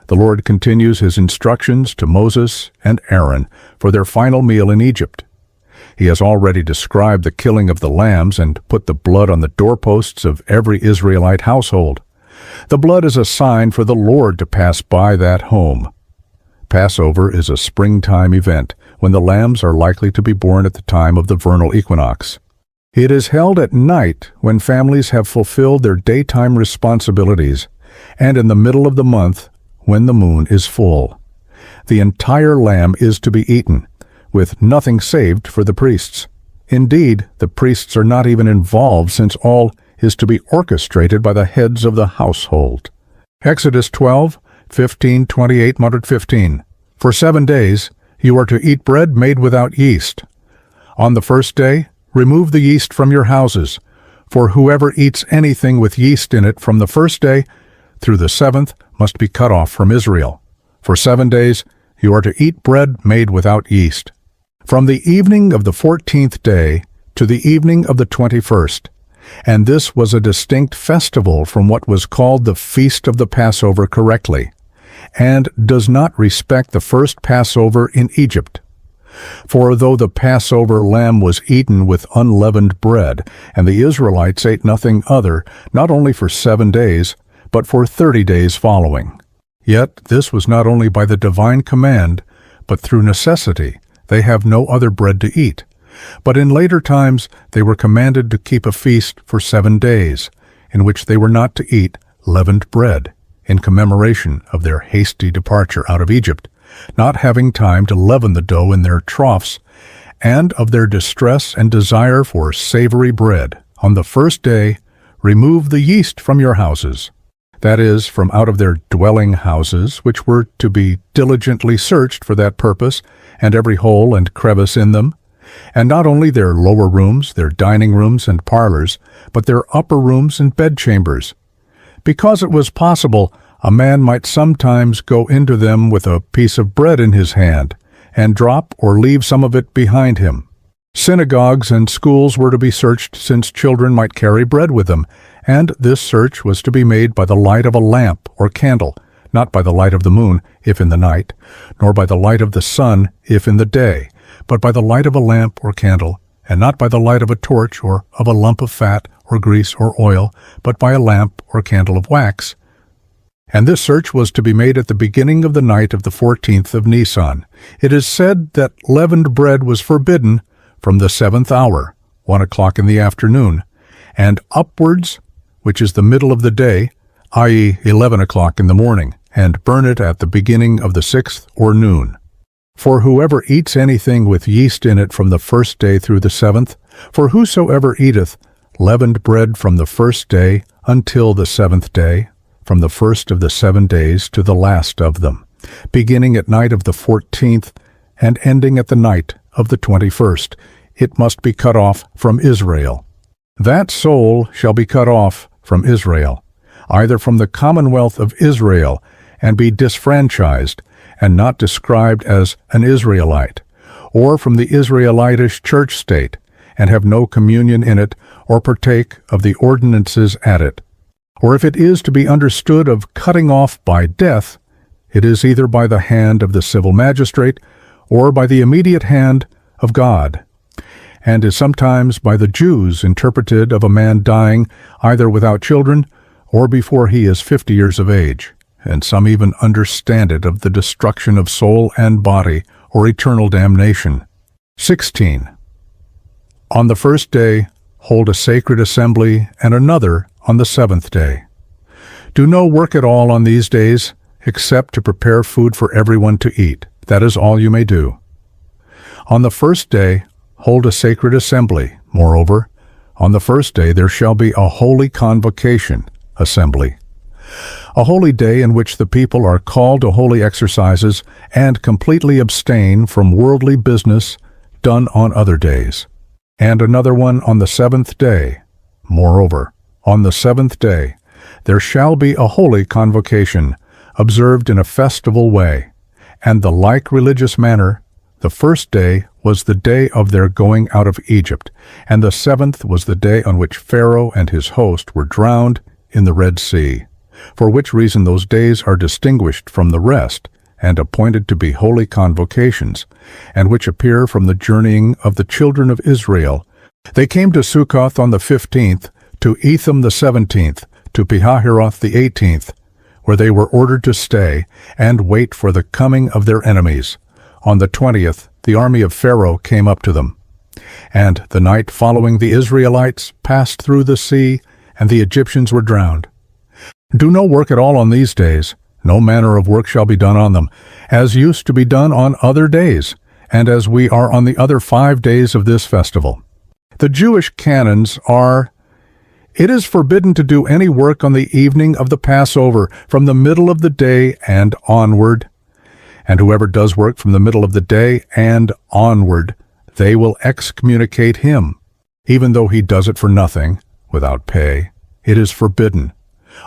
The Lord continues his instructions to Moses and Aaron for their final meal in Egypt. He has already described the killing of the lambs and put the blood on the doorposts of every Israelite household. The blood is a sign for the Lord to pass by that home. Passover is a springtime event when the lambs are likely to be born at the time of the vernal equinox. It is held at night when families have fulfilled their daytime responsibilities, and in the middle of the month when the moon is full. The entire lamb is to be eaten, with nothing saved for the priests. Indeed, the priests are not even involved, since all is to be orchestrated by the heads of the household. Exodus 12:15-28-15. For 7 days you are to eat bread made without yeast. On the first day, remove the yeast from your houses, for whoever eats anything with yeast in it from the first day through the 7th must be cut off from Israel. For 7 days you are to eat bread made without yeast. From the evening of the 14th day to the evening of the 21st, and this was a distinct festival from what was called the Feast of the Passover correctly, and does not respect the first Passover in Egypt. For though the Passover lamb was eaten with unleavened bread, and the Israelites ate nothing other, not only for 7 days, but for 30 days following. Yet this was not only by the divine command, but through necessity. They have no other bread to eat. But in later times they were commanded to keep a feast for 7 days, in which they were not to eat leavened bread, in commemoration of their hasty departure out of Egypt, not having time to leaven the dough in their troughs, and of their distress and desire for savory bread. On the first day, remove the yeast from your houses, that is, from out of their dwelling houses, which were to be diligently searched for that purpose, and every hole and crevice in them, and not only their lower rooms, their dining rooms and parlors, but their upper rooms and bedchambers. Because it was possible a man might sometimes go into them with a piece of bread in his hand, and drop or leave some of it behind him. Synagogues and schools were to be searched, since children might carry bread with them, and this search was to be made by the light of a lamp or candle, not by the light of the moon, if in the night, nor by the light of the sun, if in the day, but by the light of a lamp or candle, and not by the light of a torch or of a lump of fat or grease or oil, but by a lamp or candle of wax. And this search was to be made at the beginning of the night of the 14th of Nisan. It is said that leavened bread was forbidden from the 7th hour, 1 o'clock in the afternoon, and upwards, which is the middle of the day, i.e. 11 o'clock in the morning, and burn it at the beginning of the 6th or noon. For whoever eats anything with yeast in it from the first day through the 7th, for whosoever eateth leavened bread from the first day until the 7th day, from the first of the 7 days to the last of them, beginning at night of the 14th and ending at the night of the 21st, it must be cut off from Israel. That soul shall be cut off from Israel, either from the commonwealth of Israel, and be disfranchised, and not described as an Israelite, or from the Israelitish church state, and have no communion in it, or partake of the ordinances at it. Or if it is to be understood of cutting off by death, it is either by the hand of the civil magistrate, or by the immediate hand of God, and is sometimes by the Jews interpreted of a man dying either without children, or before he is 50 years of age, and some even understand it of the destruction of soul and body, or eternal damnation. 16. On the first day, hold a sacred assembly, and another on the 7th day. Do no work at all on these days, except to prepare food for everyone to eat. That is all you may do. On the first day, hold a sacred assembly. Moreover, on the first day there shall be a holy convocation, assembly, a holy day in which the people are called to holy exercises and completely abstain from worldly business done on other days, and another one on the 7th day. Moreover, on the 7th day there shall be a holy convocation, observed in a festival way, and the like religious manner. The first day was the day of their going out of Egypt, and the 7th was the day on which Pharaoh and his host were drowned in the Red Sea. for which reason those days are distinguished from the rest, and appointed to be holy convocations, and which appear from the journeying of the children of Israel. They came to Succoth on the 15th, to Etham the 17th, to Pihahiroth the 18th, where they were ordered to stay and wait for the coming of their enemies. On the 20th, the army of Pharaoh came up to them. And the night following, the Israelites passed through the sea, and the Egyptians were drowned. Do no work at all on these days. No manner of work shall be done on them, as used to be done on other days, and as we are on the other 5 days of this festival. The Jewish canons are: it is forbidden to do any work on the evening of the Passover, from the middle of the day and onward. And whoever does work from the middle of the day and onward, they will excommunicate him, even though he does it for nothing, without pay. It is forbidden.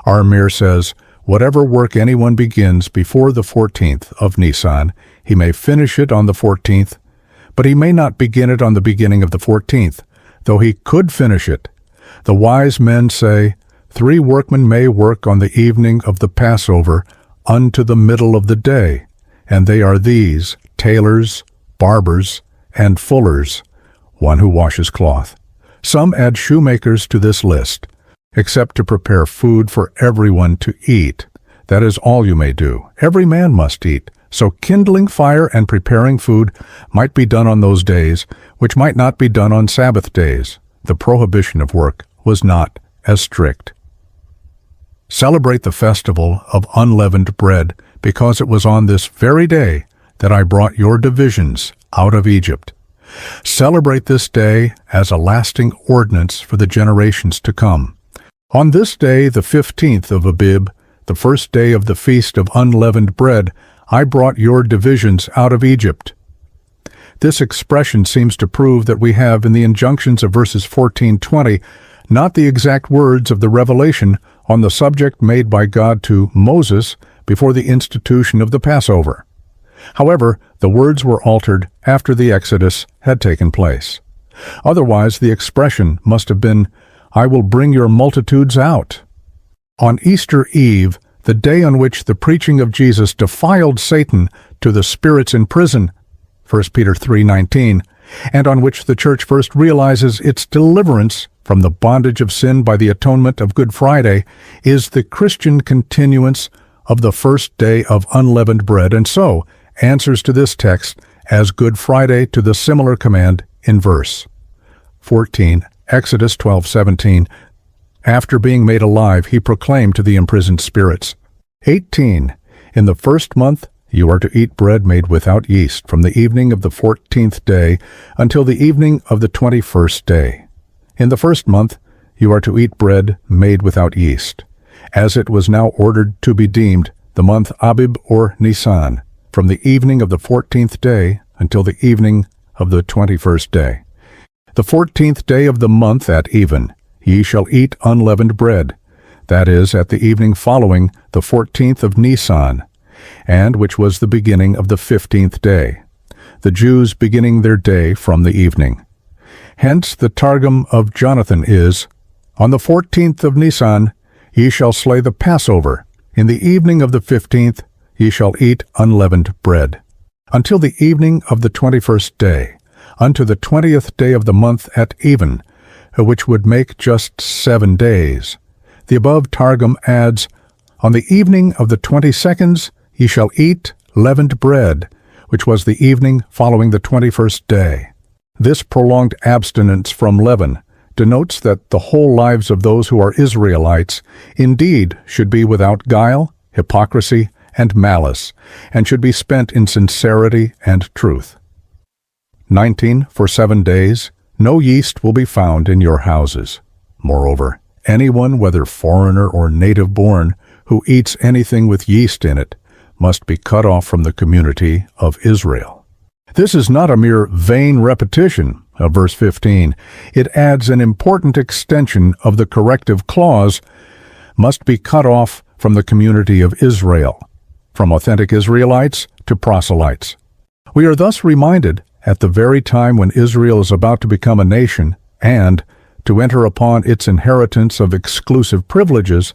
Our Mir says, whatever work anyone begins before the 14th of Nisan, he may finish it on the 14th, but he may not begin it on the beginning of the 14th, though he could finish it. The wise men say, 3 workmen may work on the evening of the Passover unto the middle of the day, and they are these: tailors, barbers, and fullers, one who washes cloth. Some add shoemakers to this list, except to prepare food for everyone to eat. That is all you may do. Every man must eat. So kindling fire and preparing food might be done on those days, which might not be done on Sabbath days. The prohibition of work was not as strict. Celebrate the festival of unleavened bread, because it was on this very day that I brought your divisions out of Egypt. Celebrate this day as a lasting ordinance for the generations to come. On this day, the 15th of Abib, the first day of the feast of unleavened bread, I brought your divisions out of Egypt. This expression seems to prove that we have in the injunctions of verses 14-20 not the exact words of the revelation on the subject made by God to Moses before the institution of the Passover. However, the words were altered after the Exodus had taken place. Otherwise, the expression must have been, I will bring your multitudes out. On Easter Eve, the day on which the preaching of Jesus defiled Satan to the spirits in prison, 1 Peter 3:19, and on which the church first realizes its deliverance from the bondage of sin by the atonement of Good Friday, is the Christian continuance of the first day of unleavened bread, and so answers to this text as Good Friday to the similar command in verse 14, Exodus 12:17. After being made alive, he proclaimed to the imprisoned spirits. 18. In the first month you are to eat bread made without yeast from the evening of the 14th day until the evening of the 21st day. In the first month you are to eat bread made without yeast, as it was now ordered to be deemed the month Abib or Nisan, from the evening of the 14th day until the evening of the 21st day. The 14th day of the month at even, ye shall eat unleavened bread, that is, at the evening following the 14th of Nisan, and which was the beginning of the 15th day, the Jews beginning their day from the evening. Hence the Targum of Jonathan is, on the 14th of Nisan ye shall slay the Passover, in the evening of the 15th ye shall eat unleavened bread, until the evening of the 21st day, unto the 20th day of the month at even, which would make just 7 days. The above Targum adds, on the evening of the 22nd ye shall eat leavened bread, which was the evening following the 21st day. This prolonged abstinence from leaven denotes that the whole lives of those who are Israelites indeed should be without guile, hypocrisy, and malice, and should be spent in sincerity and truth. 19. For 7 days no yeast will be found in your houses. Moreover, anyone, whether foreigner or native-born, who eats anything with yeast in it, must be cut off from the community of Israel. This is not a mere vain repetition of verse 15. It adds an important extension of the corrective clause, must be cut off from the community of Israel, from authentic Israelites to proselytes. We are thus reminded, at the very time when Israel is about to become a nation and to enter upon its inheritance of exclusive privileges,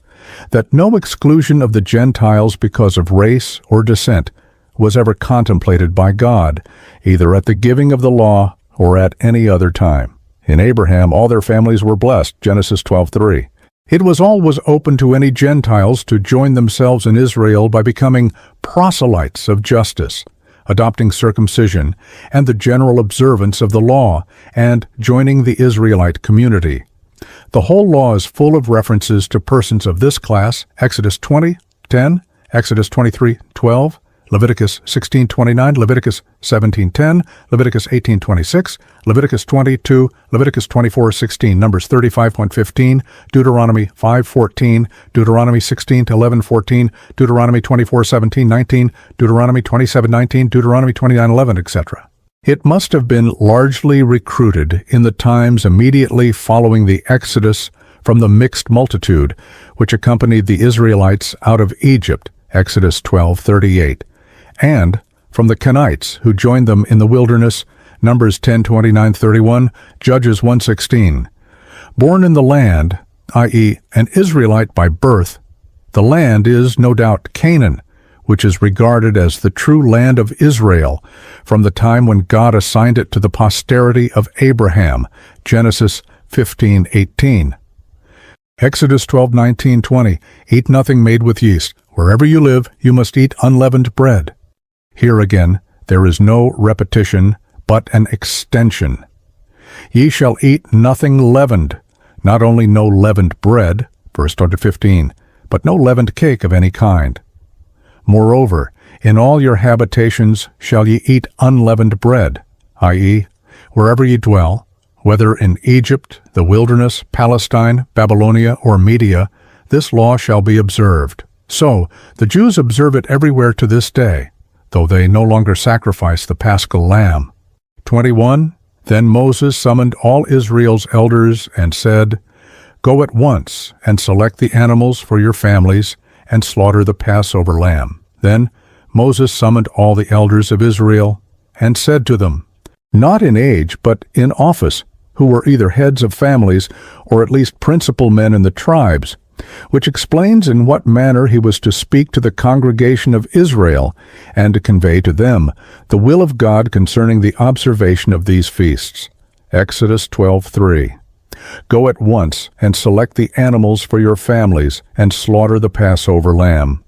that no exclusion of the Gentiles because of race or descent was ever contemplated by God, either at the giving of the law or at any other time. In Abraham, all their families were blessed, Genesis 12:3. It was always open to any Gentiles to join themselves in Israel by becoming proselytes of justice, adopting circumcision and the general observance of the law, and joining the Israelite community. The whole law is full of references to persons of this class, Exodus 20:10, Exodus 23:12, Leviticus 16:29, Leviticus 17:10, Leviticus 18:26, Leviticus 22, Leviticus 24:16, Numbers 35.15, Deuteronomy 5:14, Deuteronomy 16-11:14, Deuteronomy 24:17-19, Deuteronomy 27:19, Deuteronomy 29:11, etc. It must have been largely recruited in the times immediately following the Exodus from the mixed multitude which accompanied the Israelites out of Egypt, Exodus 12:38, and from the Kenites who joined them in the wilderness, Numbers 10:29-31, Judges 1:16. Born in the land, i.e., an Israelite by birth, the land is no doubt Canaan, which is regarded as the true land of Israel from the time when God assigned it to the posterity of Abraham, Genesis 15:18. Exodus 12:19-20, eat nothing made with yeast. Wherever you live, you must eat unleavened bread. Here again, there is no repetition, but an extension. Ye shall eat nothing leavened, not only no leavened bread, verse 12-15, but no leavened cake of any kind. Moreover, in all your habitations shall ye eat unleavened bread, i.e., wherever ye dwell, whether in Egypt, the wilderness, Palestine, Babylonia, or Media, this law shall be observed. So, the Jews observe it everywhere to this day, though they no longer sacrifice the paschal lamb. 21. Then Moses summoned all Israel's elders and said, Go at once and select the animals for your families and slaughter the Passover lamb. Then Moses summoned all the elders of Israel and said to them, not in age but in office, who were either heads of families or at least principal men in the tribes, which explains in what manner he was to speak to the congregation of Israel and to convey to them the will of God concerning the observation of these feasts. Exodus 12:3. Go at once and select the animals for your families and slaughter the Passover lamb.